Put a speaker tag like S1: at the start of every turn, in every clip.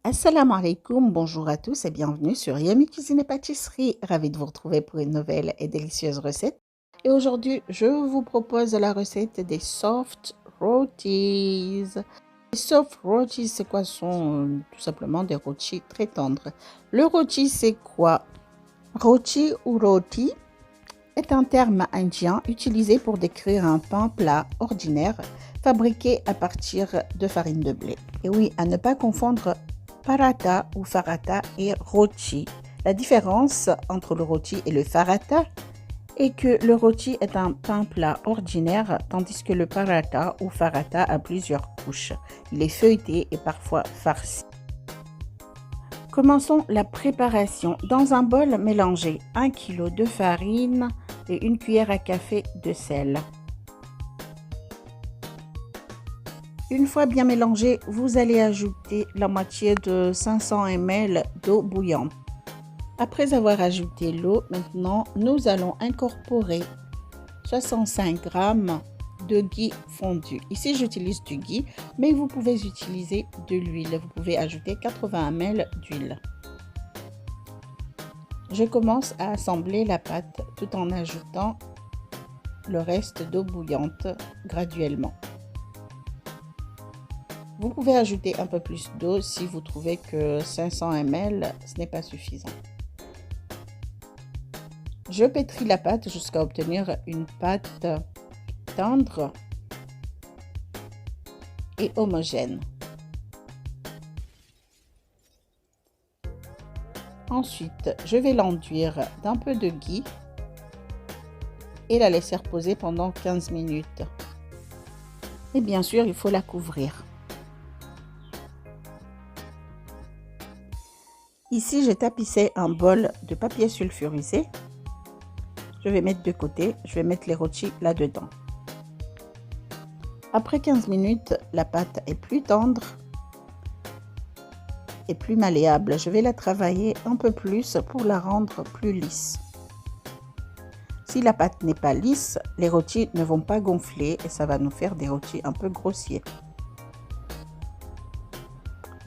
S1: Assalamu alaikum, bonjour à tous et bienvenue sur Yummy Cuisine et Pâtisserie. Ravie de vous retrouver pour une nouvelle et délicieuse recette. Et aujourd'hui, je vous propose la recette des soft rotis. Les soft rotis, c'est quoi? Ce sont tout simplement des rôtis très tendres. Le rôti, c'est quoi? Rôti ou rôti est un terme indien utilisé pour décrire un pain plat ordinaire fabriqué à partir de farine de blé. Et oui, à ne pas confondre paratha ou farata et rôti. La différence entre le rôti et le farata est que le rôti est un pain plat ordinaire, tandis que le paratha ou farata a plusieurs couches. Il est feuilleté et parfois farci. Commençons la préparation. Dans un bol, mélangez 1 kg de farine et 1 cuillère à café de sel. Une fois bien mélangé, vous allez ajouter la moitié de 500 ml d'eau bouillante. Après avoir ajouté l'eau, maintenant, nous allons incorporer 65 g de ghee fondu. Ici, j'utilise du ghee, mais vous pouvez utiliser de l'huile. Vous pouvez ajouter 80 ml d'huile. Je commence à assembler la pâte tout en ajoutant le reste d'eau bouillante graduellement. Vous pouvez ajouter un peu plus d'eau si vous trouvez que 500 ml, ce n'est pas suffisant. Je pétris la pâte jusqu'à obtenir une pâte tendre et homogène. Ensuite, je vais l'enduire d'un peu de ghee et la laisser reposer pendant 15 minutes. Et bien sûr, il faut la couvrir. Ici, j'ai tapissé un bol de papier sulfurisé. Je vais mettre de côté, je vais mettre les rôtis là-dedans. Après 15 minutes, la pâte est plus tendre et plus malléable. Je vais la travailler un peu plus pour la rendre plus lisse. Si la pâte n'est pas lisse, les rôtis ne vont pas gonfler et ça va nous faire des rôtis un peu grossiers.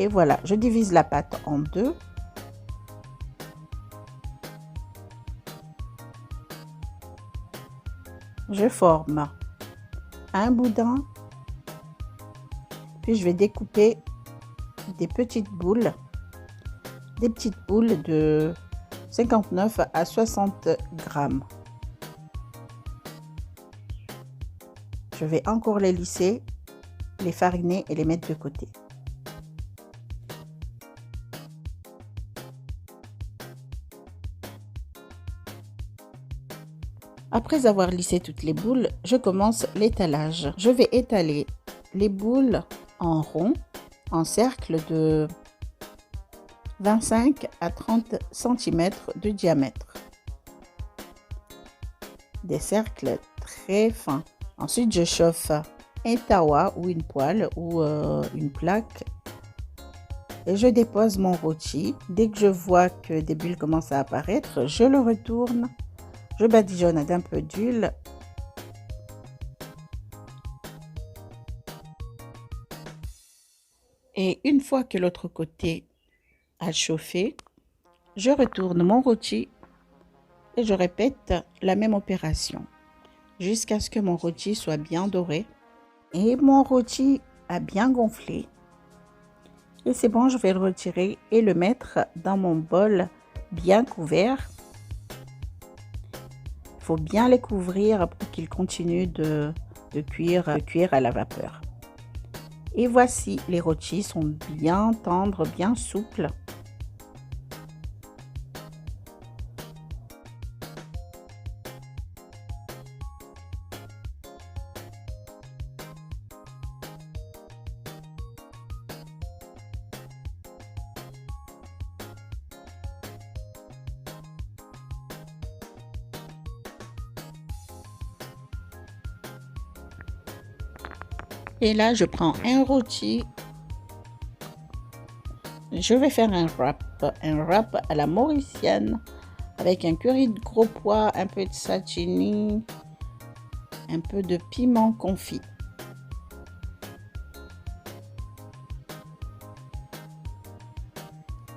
S1: Et voilà, je divise la pâte en deux. Je forme un boudin, puis je vais découper des petites boules de 59 à 60 grammes. Je vais encore les lisser, les fariner et les mettre de côté. Après avoir lissé toutes les boules, je commence l'étalage. Je vais étaler les boules en rond, en cercle de 25 à 30 cm de diamètre. Des cercles très fins. Ensuite, je chauffe un tawa ou une poêle ou une plaque et je dépose mon rôti. Dès que je vois que des bulles commencent à apparaître, je le retourne. Je badigeonne d'un peu d'huile. Et une fois que l'autre côté a chauffé, je retourne mon rôti et je répète la même opération jusqu'à ce que mon rôti soit bien doré. Et mon rôti a bien gonflé. Et c'est bon, je vais le retirer et le mettre dans mon bol bien couvert. Il faut bien les couvrir pour qu'ils continuent de cuire à la vapeur. Et voici, les rôtis sont bien tendres, bien souples. Et là, je prends un rôti. Je vais faire un wrap à la mauricienne avec un curry de gros pois, un peu de sashimi, un peu de piment confit.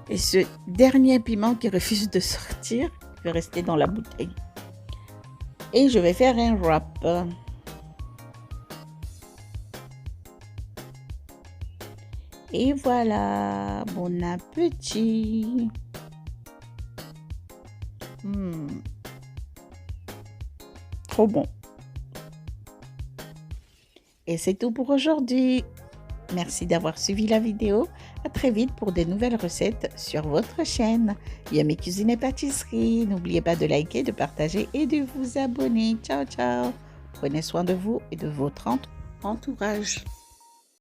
S1: Et ce dernier piment qui refuse de sortir, il va rester dans la bouteille. Et je vais faire un wrap. Et voilà, bon appétit. Trop bon. Et c'est tout pour aujourd'hui. Merci d'avoir suivi la vidéo. À très vite pour de nouvelles recettes sur votre chaîne Yummy Cuisine et Pâtisserie. N'oubliez pas de liker, de partager et de vous abonner. Ciao, ciao. Prenez soin de vous et de votre entourage.